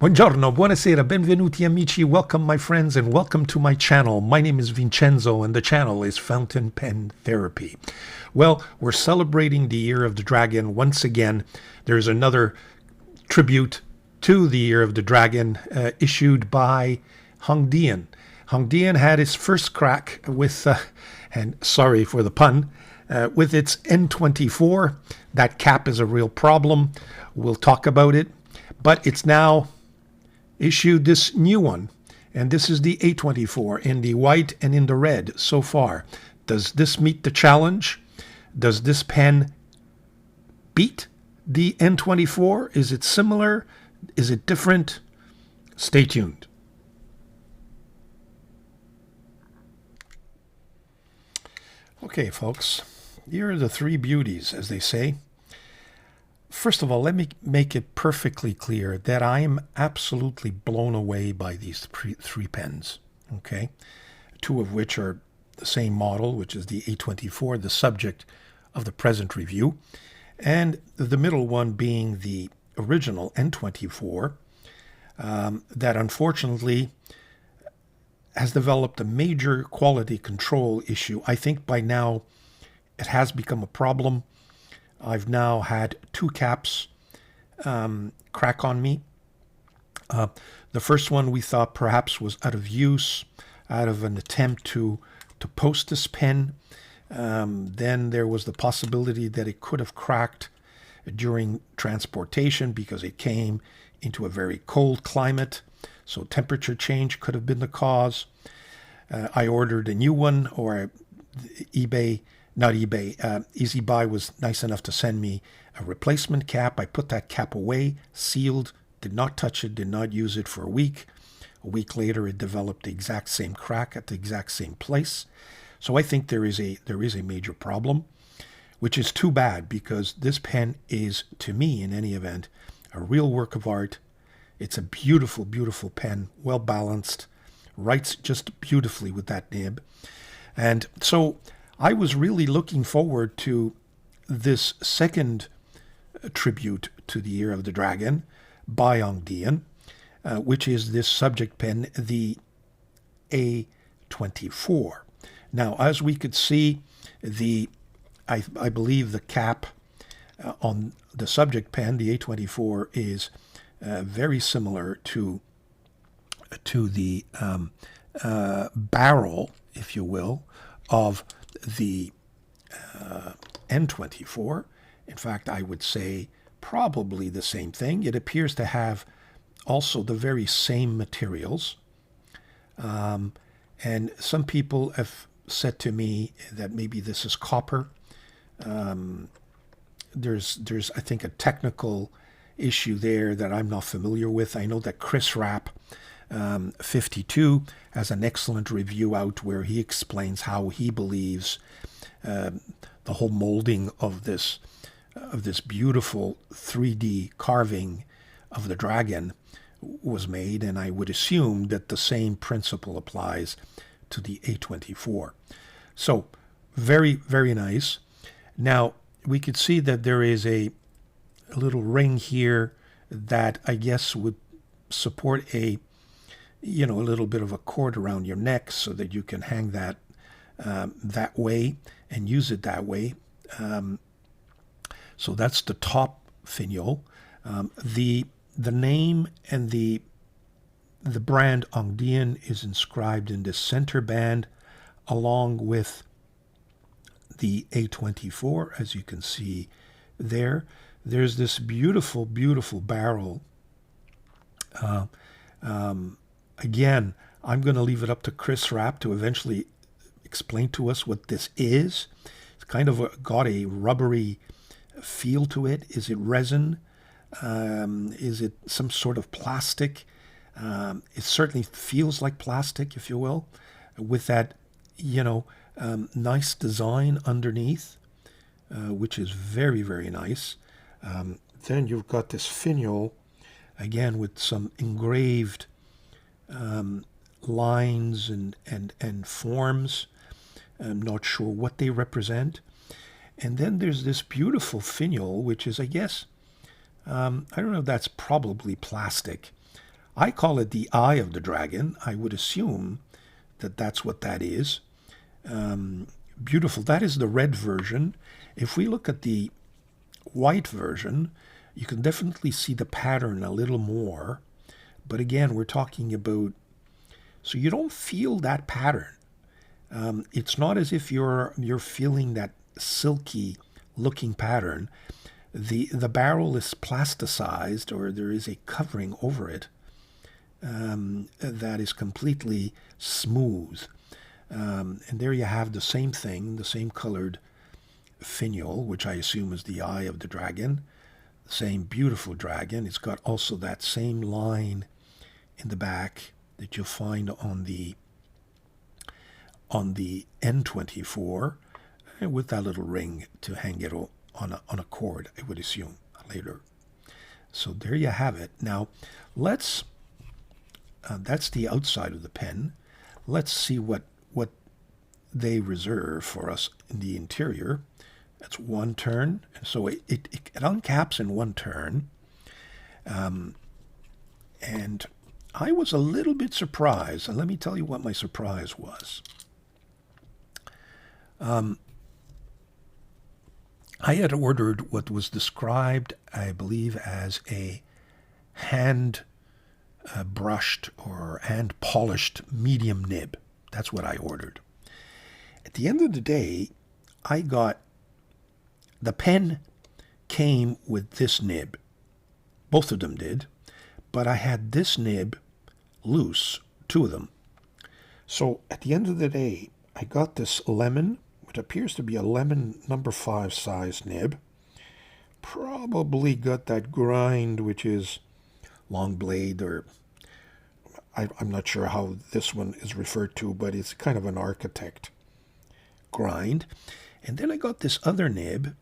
Buongiorno, buonasera, benvenuti amici, welcome my friends and welcome to my channel. My name is Vincenzo and the channel is Fountain Pen Therapy. Well, we're celebrating the Year of the Dragon once again. There's another tribute to the Year of the Dragon issued by Hongdian. Hongdian had his first crack with, and sorry for the pun, with its N24. That cap is a real problem. We'll talk about it. But it's now issued this new one, and this is the A24 in the white and in the red so far. Does this meet the challenge? Does this pen beat the N24? Is it similar? Is it different? Stay tuned. Okay, folks, here are the three beauties, as they say. First of all, let me make it perfectly clear that I am absolutely blown away by these three pens, okay? Two of which are the same model, which is the A24, the subject of the present review, and the middle one being the original N24, that unfortunately has developed a major quality control issue. I think by now it has become a problem. I've now had two caps crack on me. The first one we thought perhaps was out of use, out of an attempt to post this pen. Then there was the possibility that it could have cracked during transportation because it came into a very cold climate. So temperature change could have been the cause. I ordered a new one, or Easy Buy was nice enough to send me a replacement cap. I put that cap away, sealed, did not touch it, did not use it for a week. A week later, it developed the exact same crack at the exact same place. So I think there is a major problem, which is too bad because this pen is, to me, in any event, a real work of art. It's a beautiful, beautiful pen, well balanced, writes just beautifully with that nib. And so I was really looking forward to this second tribute to the Year of the Dragon by Hongdian, which is this subject pen, the A24. Now, as we could see, I believe the cap on the subject pen, the A24, is very similar to the barrel, if you will, of the N24. In fact, I would say probably the same thing. It appears to have also the very same materials. And some people have said to me that maybe this is copper. There's I think, a technical issue there that I'm not familiar with. I know that Chris Rapp 52 has an excellent review out where he explains how he believes the whole molding of this beautiful 3D carving of the dragon was made, and I would assume that the same principle applies to the A24. So very, very nice. Now we could see that there is a little ring here that I guess would support a little bit of a cord around your neck so that you can hang that that way and use it that way. So that's the top finial. The name and the brand Hongdian is inscribed in the center band along with the A24, as you can see there. There's this beautiful, beautiful barrel. Again, I'm going to leave it up to Chris Rapp to eventually explain to us what this is. It's kind of got a rubbery feel to it. Is it resin? Is it some sort of plastic? It certainly feels like plastic, if you will, with that, nice design underneath, which is very, very nice. Then you've got this finial, again, with some engraved lines and forms. I'm not sure what they represent. And then there's this beautiful finial, which is, I guess, I don't know if that's probably plastic. I call it the eye of the dragon. I would assume that that's what that is. Beautiful. That is the red version. If we look at the white version, you can definitely see the pattern a little more. But again, we're talking about, so you don't feel that pattern. It's not as if you're feeling that silky looking pattern. The barrel is plasticized, or there is a covering over it that is completely smooth. And there you have the same thing, the same colored finial, which I assume is the eye of the dragon. Same beautiful dragon. It's got also that same line in the back that you'll find on the N24, with that little ring to hang it on a cord, I would assume, later. So there you have it. Now, let's, that's the outside of the pen. Let's see what they reserve for us in the interior. That's one turn. So it uncaps in one turn. And I was a little bit surprised, and let me tell you what my surprise was. I had ordered what was described, I believe, as a hand brushed or hand polished medium nib. That's what I ordered. At the end of the day, I got, the pen came with this nib. Both of them did. But I had this nib loose, two of them. So at the end of the day, I got this lemon, which appears to be a lemon number 5 size nib. Probably got that grind, which is long blade, or I'm not sure how this one is referred to, but it's kind of an architect grind. And then I got this other nib,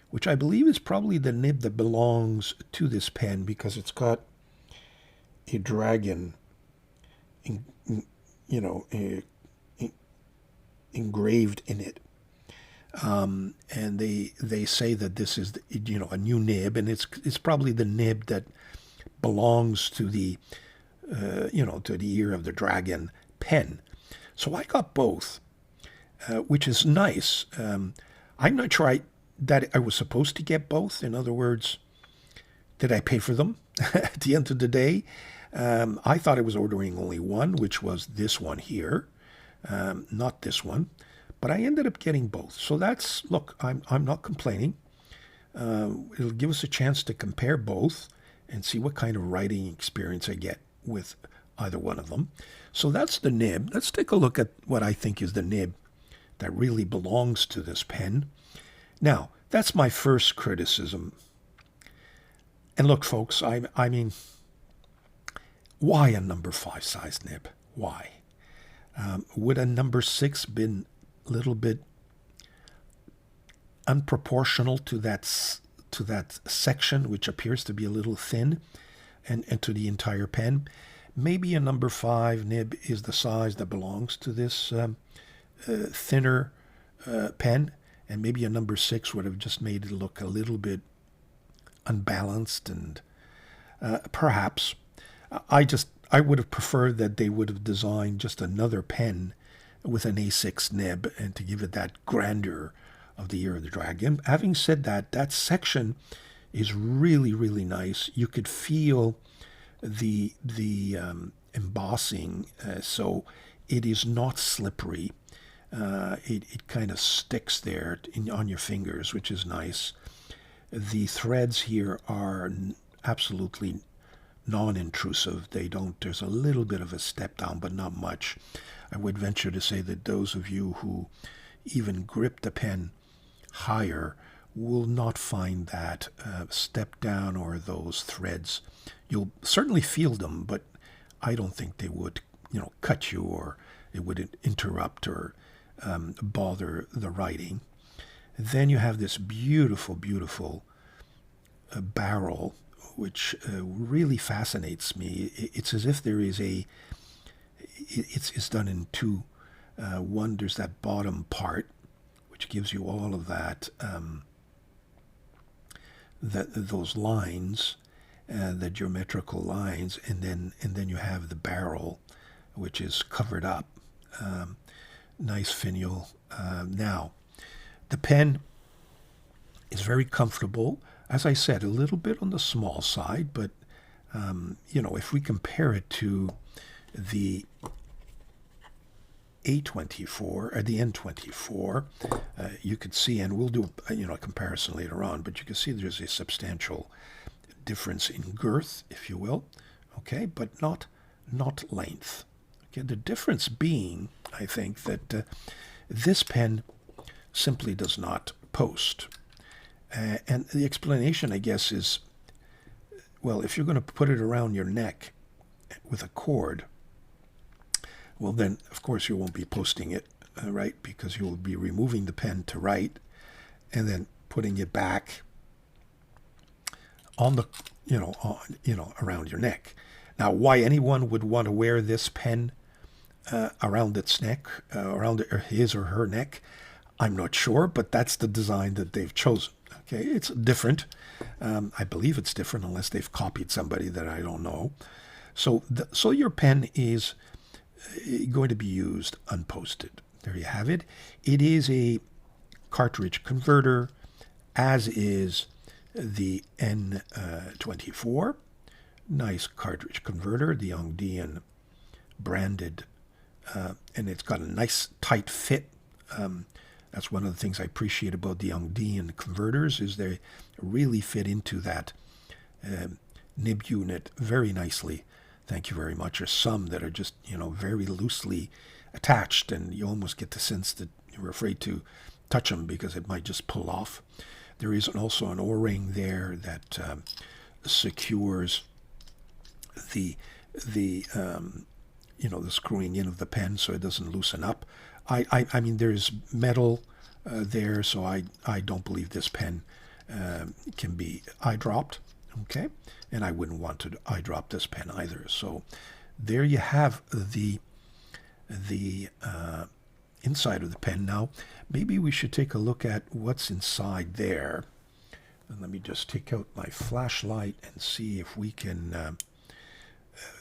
which I believe is probably the nib that belongs to this pen, because it's got a dragon, engraved in it. And they say that this is, a new nib, and it's probably the nib that belongs to the, to the ear of the dragon pen. So I got both, which is nice. I'm not sure that I was supposed to get both. In other words, did I pay for them at the end of the day? I thought I was ordering only one, which was this one here, not this one. But I ended up getting both. So that's, look, I'm not complaining. It'll give us a chance to compare both and see what kind of writing experience I get with either one of them. So that's the nib. Let's take a look at what I think is the nib that really belongs to this pen. Now, that's my first criticism. And look, folks, I mean, why a number 5 size nib? Why? Would a number 6 been a little bit unproportional to that section, which appears to be a little thin, and to the entire pen? Maybe a number 5 nib is the size that belongs to this thinner pen, and maybe a number 6 would have just made it look a little bit unbalanced, and perhaps I would have preferred that they would have designed just another pen with an A6 nib, and to give it that grandeur of the ear of the dragon. Having said that, that section is really, really nice. You could feel the embossing, so it is not slippery. It kind of sticks there on your fingers, which is nice. The threads here are absolutely non-intrusive. There's a little bit of a step down, but not much. I would venture to say that those of you who even grip the pen higher will not find that step down or those threads. You'll certainly feel them, but I don't think they would, cut you, or it would interrupt or bother the writing. Then you have this beautiful, beautiful barrel, which really fascinates me. It's as if there is it's done in two. One, there's that bottom part, which gives you all of that, those lines, the geometrical lines, and then you have the barrel, which is covered up. Nice finial. Now, the pen is very comfortable. As I said, a little bit on the small side, but if we compare it to the A24 or the N24, you could see, and we'll do a comparison later on, but you can see there's a substantial difference in girth, if you will, okay, but not length. Okay, the difference being, I think, that this pen simply does not post. And the explanation, I guess, is, well, if you're going to put it around your neck with a cord, well, then, of course, you won't be posting it, right? Because you will be removing the pen to write and then putting it back on the, around your neck. Now, why anyone would want to wear this pen around its neck, around his or her neck, I'm not sure, but that's the design that they've chosen. Okay, it's different. I believe it's different unless they've copied somebody that I don't know. So your pen is going to be used unposted. There you have it. It is a cartridge converter, as is the N24. Nice cartridge converter, the Hongdian branded, and it's got a nice tight fit. That's one of the things I appreciate about the Hongdian converters, is they really fit into that nib unit very nicely. Thank you very much. There's some that are just, very loosely attached, and you almost get the sense that you're afraid to touch them because it might just pull off. There is also an O-ring there that secures the screwing in of the pen so it doesn't loosen up. I mean, there's metal there, so I don't believe this pen can be eye-dropped, okay? And I wouldn't want to eye-drop this pen either. So there you have the inside of the pen. Now, maybe we should take a look at what's inside there. And let me just take out my flashlight and see if we can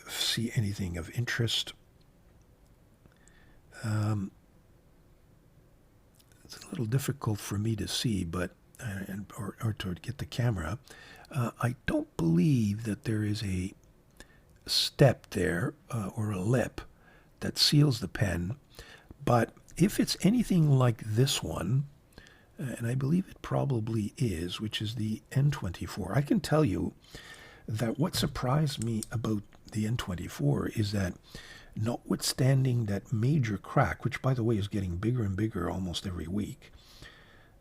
see anything of interest. It's a little difficult for me to see, but or to get the camera. I don't believe that there is a step there or a lip that seals the pen, but if it's anything like this one, and I believe it probably is, which is the N24, I can tell you that what surprised me about the N24 is that, notwithstanding that major crack, which by the way is getting bigger and bigger almost every week,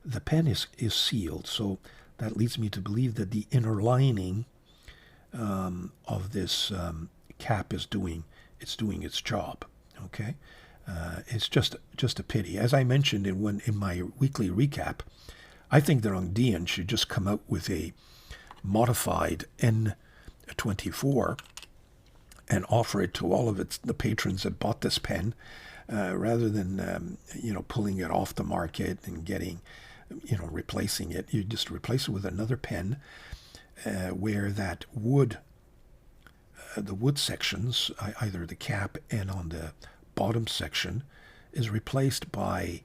the pen is sealed. So that leads me to believe that the inner lining of this cap is doing its job. Okay, it's just a pity. As I mentioned in my weekly recap, I think that Hongdian should just come out with a modified N24 and offer it to all of the patrons that bought this pen, rather than pulling it off the market and getting, replacing it. You just replace it with another pen where that wood, the wood sections, either the cap and on the bottom section, is replaced by,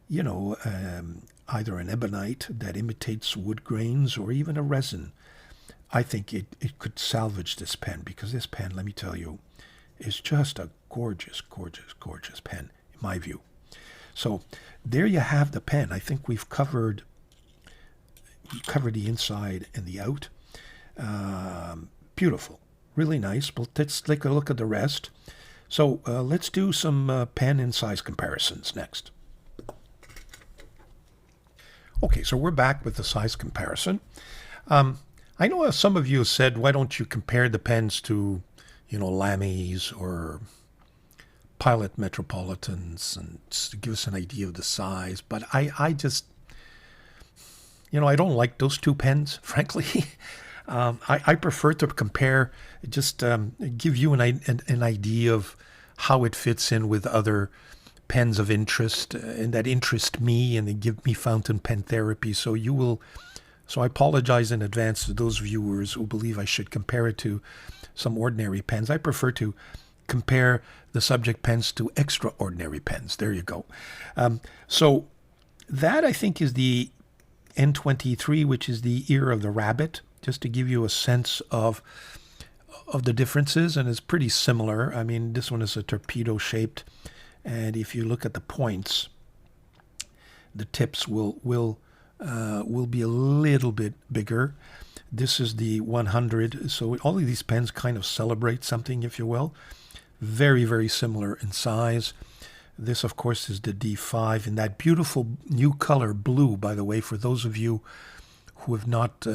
either an ebonite that imitates wood grains or even a resin. I think it could salvage this pen, because this pen, let me tell you, is just a gorgeous, gorgeous, gorgeous pen, in my view. So there you have the pen. I think we've covered the inside and the out. Beautiful, really nice. But let's take a look at the rest. So let's do some pen and size comparisons next. Okay, so we're back with the size comparison. I know some of you said, why don't you compare the pens to, Lamys or Pilot Metropolitans, and just to give us an idea of the size. But I just, I don't like those two pens, frankly. I prefer to compare, just give you an idea of how it fits in with other pens of interest and that interest me, and they give me fountain pen therapy. So you will So I apologize in advance to those viewers who believe I should compare it to some ordinary pens. I prefer to compare the subject pens to extraordinary pens. There you go. So that, I think, is the N23, which is the ear of the rabbit, just to give you a sense of the differences, and it's pretty similar. I mean, this one is a torpedo shaped, and if you look at the points, the tips will be a little bit bigger. This is the 100, so all of these pens kind of celebrate something, if you will. Very, very similar in size. This, of course, is the D5 in that beautiful new color blue, by the way, for those of you who have not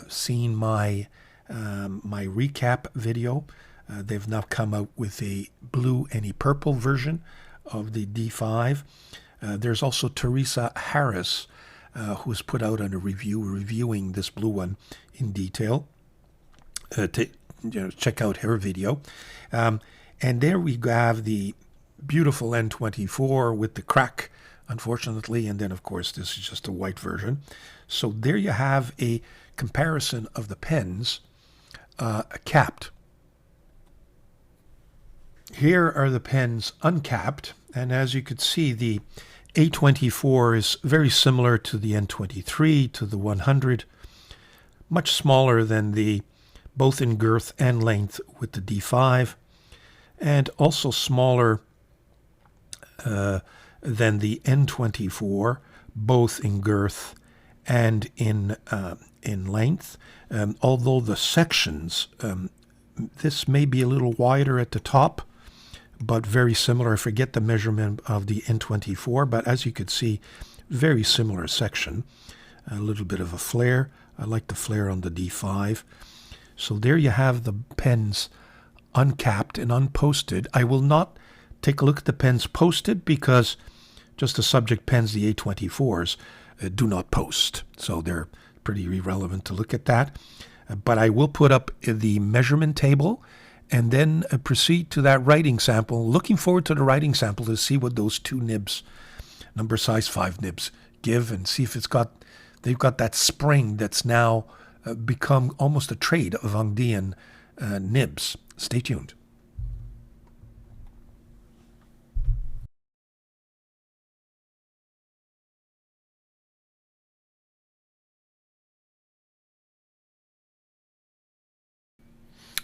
seen my recap video. They've now come out with a blue and a purple version of the D5. There's also Teresa Harris, who has put out a review reviewing this blue one in detail. Check out her video. And there we have the beautiful N24 with the crack, unfortunately, and then, of course, this is just a white version. So there you have a comparison of the pens capped. Here are the pens uncapped, and as you could see, the A24 is very similar to the N23, to the 100, much smaller than the, both in girth and length with the D5, and also smaller than the N24, both in girth and in length. Although the sections, this may be a little wider at the top, but very similar. I forget the measurement of the N24, but as you could see, very similar section. A little bit of a flare. I like the flare on the D5. So there you have the pens uncapped and unposted. I will not take a look at the pens posted because just the subject pens, the A24s, do not post. So they're pretty irrelevant to look at that. But I will put up the measurement table and then proceed to that writing sample. Looking forward to the writing sample to see what those two nibs, number size 5 nibs, give, and see if they've got that spring that's now become almost a trade of Hongdian nibs. Stay tuned.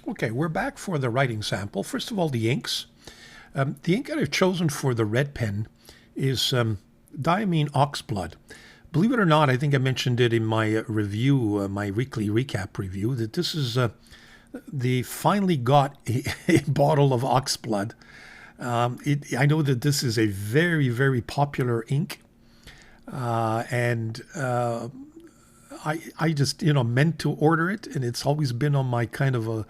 Okay, we're back for the writing sample. First of all, the inks. The ink that I've chosen for the red pen is Dieman Oxblood. Believe it or not, I think I mentioned it in my review, my weekly recap review, that this is, they finally got a bottle of Oxblood. I know that this is a very, very popular ink, and I just, meant to order it, and it's always been on my kind of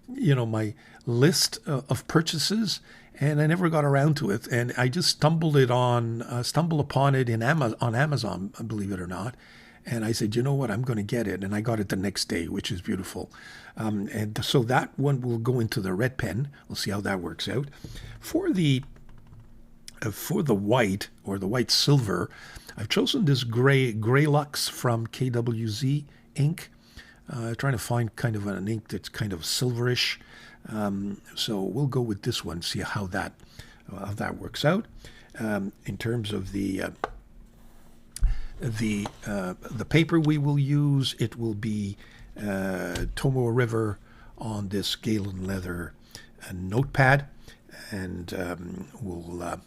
my list of purchases, and I never got around to it. And I just stumbled upon it on Amazon, believe it or not. And I said, you know what, I'm going to get it. And I got it the next day, which is beautiful. And so that one will go into the red pen. We'll see how that works out. For the white, or the white silver, I've chosen this gray Lux from KWZ ink. Trying to find kind of an ink that's kind of silverish. So we'll go with this one, see how that works out. In terms of the paper we will use, it will be Tomoe River on this Galen leather notepad, and we'll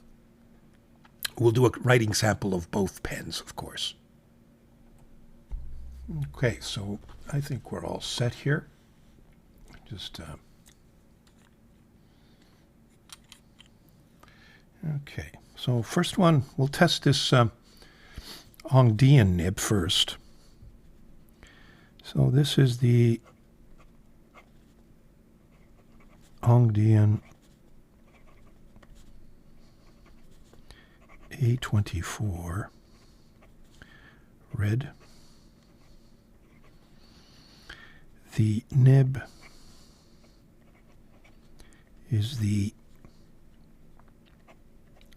do a writing sample of both pens, of course. Okay, so I think we're all set here. Just okay. So first one, we'll test this Hongdian nib first. So this is the Hongdian A24 red. The nib is the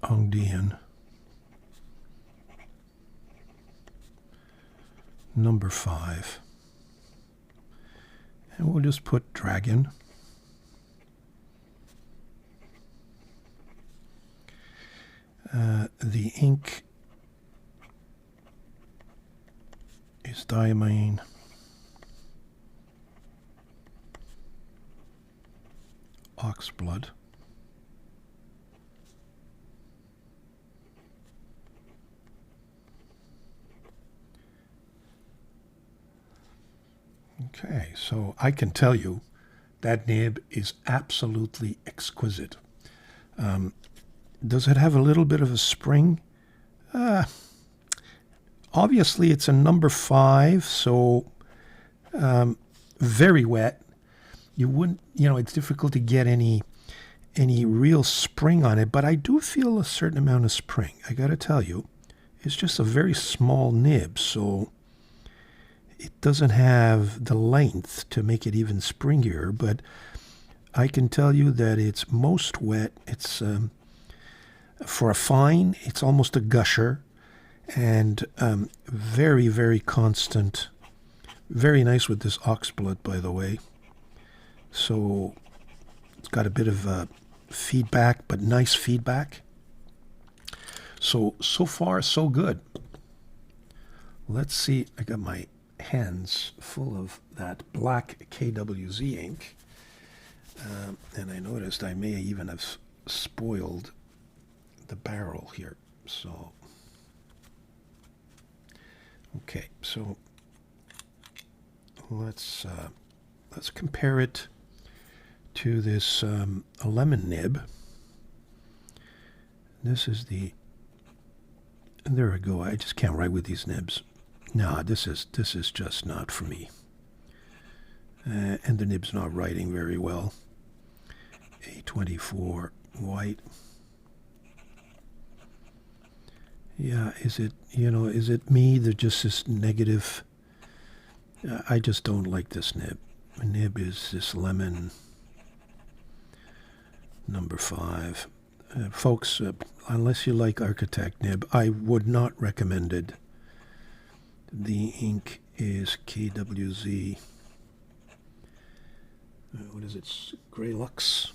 Hongdian number 5. And we'll just put dragon. The ink is Dieman. Oxblood. Okay, so I can tell you that nib is absolutely exquisite. Does it have a little bit of a spring? Obviously, it's a number 5, so very wet. You wouldn't, it's difficult to get any real spring on it, but I do feel a certain amount of spring. I got to tell you, it's just a very small nib, so it doesn't have the length to make it even springier, but I can tell you that it's most wet. It's for a fine, it's almost a gusher, and very, very constant. Very nice with this oxblood, by the way. So it's got a bit of feedback, but nice feedback. So far, so good. Let's see. I got my hands full of that black KWZ ink. And I noticed I may even have spoiled the barrel here. So, okay. So let's compare it to this lemon nib. This is the, there we go. I just can't write with these nibs. No, this is just not for me. And the nib's not writing very well. A24 white. Yeah, is it me that just is negative? I just don't like this nib. The nib is this lemon number 5. Folks, unless you like architect nib, I would not recommend it. The ink is KWZ. What is it? Gray Lux.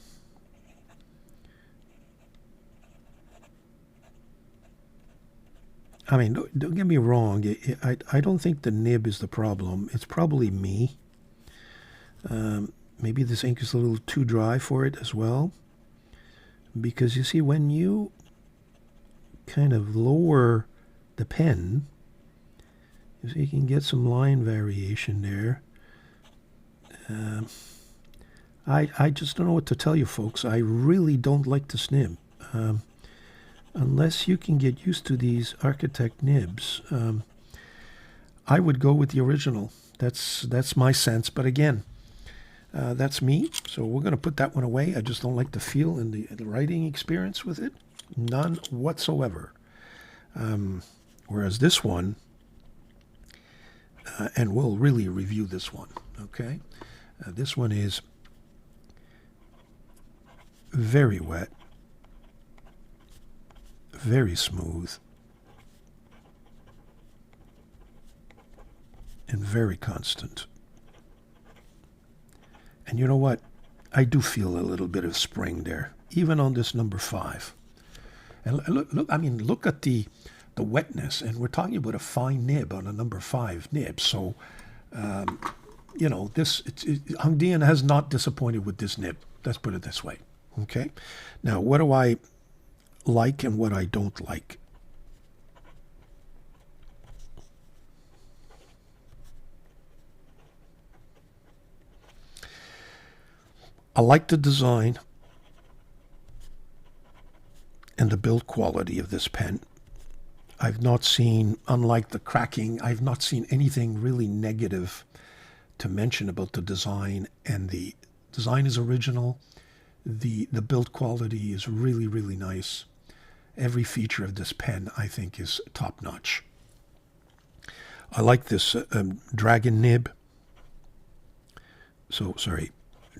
I mean, don't get me wrong. I don't think the nib is the problem. It's probably me. Maybe this ink is a little too dry for it as well. Because you see, when you kind of lower the pen, you see you can get some line variation there. I just don't know what to tell you, folks. I really don't like this nib. Unless you can get used to these architect nibs, I would go with the original. That's my sense. But again, that's me. So we're going to put that one away. I just don't like the feel and the writing experience with it. None whatsoever. Whereas this one, and we'll really review this one, okay? This one is very wet, very smooth, and very constant. And you know what? I do feel a little bit of spring there, even on this number 5. And look, I mean, look at the wetness, and we're talking about a fine nib on a number 5 nib. So, Hongdian has not disappointed with this nib. Let's put it this way. Okay. Now, what do I like and what I don't like? I like the design and the build quality of this pen. I've not seen, unlike the cracking, I've not seen anything really negative to mention about the design, and the design is original. The build quality is really, really nice. Every feature of this pen, I think, is top-notch. I like this dragon nib.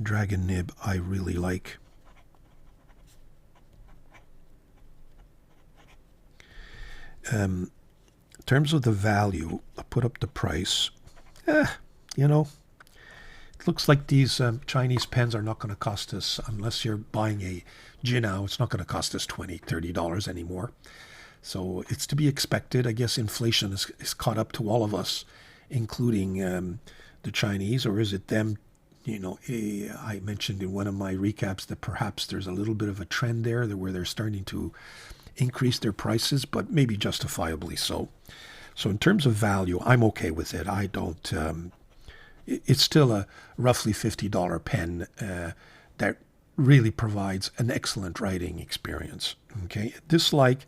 Dragon nib I really like. terms of the value, I put up the price. You know, it looks like these Chinese pens are not going to cost us, unless you're buying a Jinao, it's not going to cost us $20, $30 anymore. So it's to be expected. I guess inflation is caught up to all of us, including the Chinese, or is it them? You know, I mentioned in one of my recaps that perhaps there's a little bit of a trend there where they're starting to increase their prices, but maybe justifiably so. So in terms of value, I'm okay with it. I don't, it's still a roughly $50 pen that really provides an excellent writing experience. Okay, dislike,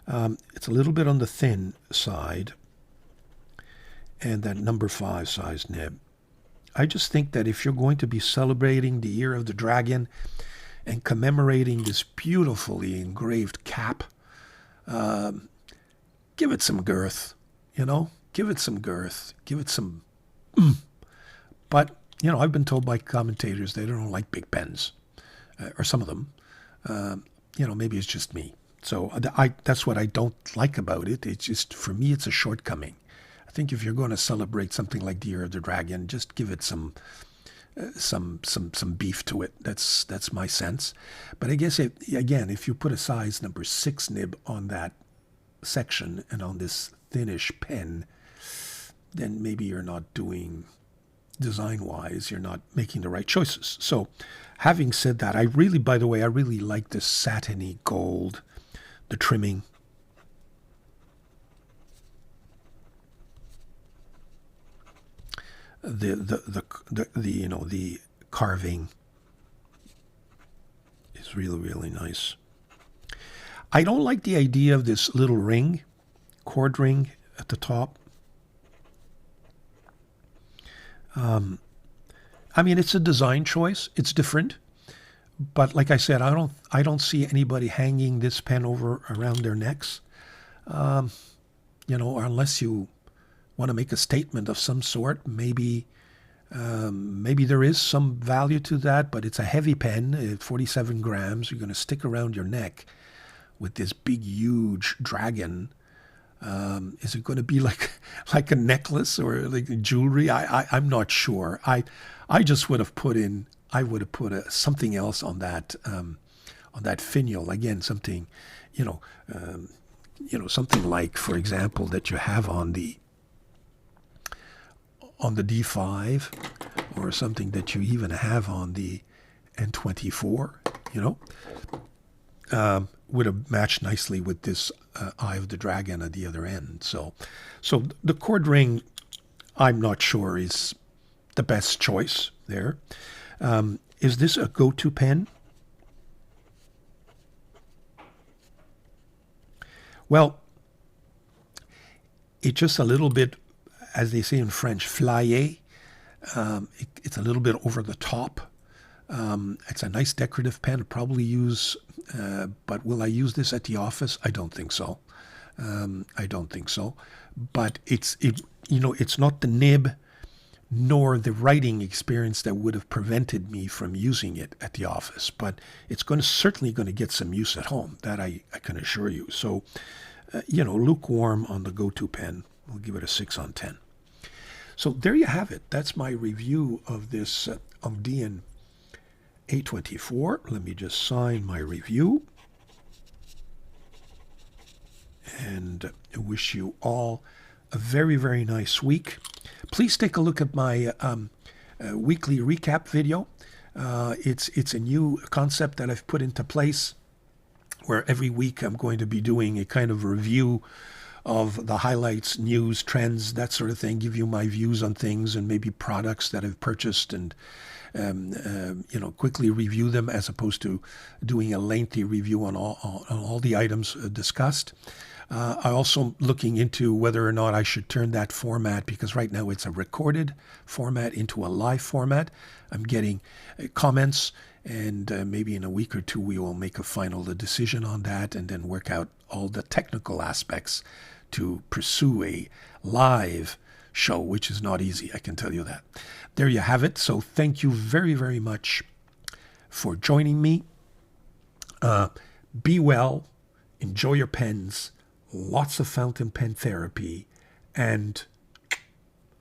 it's a little bit on the thin side, and that number 5 size nib. I just think that if you're going to be celebrating the Year of the Dragon and commemorating this beautifully engraved cap, give it some girth, you know, give it some girth, give it some, But, you know, I've been told by commentators they don't like big pens, or some of them. You know, maybe it's just me. So that's what I don't like about it. It's just, for me, it's a shortcoming. I think if you're going to celebrate something like the Year of the Dragon, just give it some beef to it. That's my sense. But I guess, again, if you put a size number 6 nib on that section and on this thinnish pen, then maybe you're not doing, design-wise, you're not making the right choices. So having said that, I really, by the way, I really like this satiny gold, the trimming. The you know, the carving is really, really nice. I don't like the idea of this little ring, cord ring at the top. I mean, it's a design choice. It's different, but like I said, I don't see anybody hanging this pen over around their necks. You know, or unless you want to make a statement of some sort, maybe there is some value to that, but it's a heavy pen, 47 grams. You're going to stick around your neck with this big, huge dragon. Is it going to be like a necklace or like jewelry? I'm not sure. I just would have put in, I would have put something else on that finial. Again, something, you know, something like, for example, that you have on the D5, or something that you even have on the N24, you know, would have matched nicely with this Eye of the Dragon at the other end. So the cord ring, I'm not sure is the best choice there. Is this a go-to pen? Well, it's just a little bit, as they say in French, flyé. It's a little bit over the top. It's a nice decorative pen. I'll probably use, but will I use this at the office? I don't think so. I don't think so. But you know, it's not the nib nor the writing experience that would have prevented me from using it at the office. But it's certainly going to get some use at home. That I can assure you. So, you know, lukewarm on the go-to pen. We'll give it a 6 on 10. So there you have it. That's my review of this Hongdian A24. Let me just sign my review. And I wish you all a very, very nice week. Please take a look at my weekly recap video. It's a new concept that I've put into place, where every week I'm going to be doing a kind of review of the highlights, news, trends, that sort of thing, give you my views on things and maybe products that I've purchased, and you know, quickly review them, as opposed to doing a lengthy review on all the items discussed. I'm also looking into whether or not I should turn that format, because right now it's a recorded format, into a live format. I'm getting comments, and maybe in a week or two we will make a final decision on that, and then work out all the technical aspects to pursue a live show, which is not easy, I can tell you that. There you have it. So thank you very, very much for joining me. Be well, enjoy your pens, lots of fountain pen therapy, and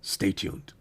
stay tuned.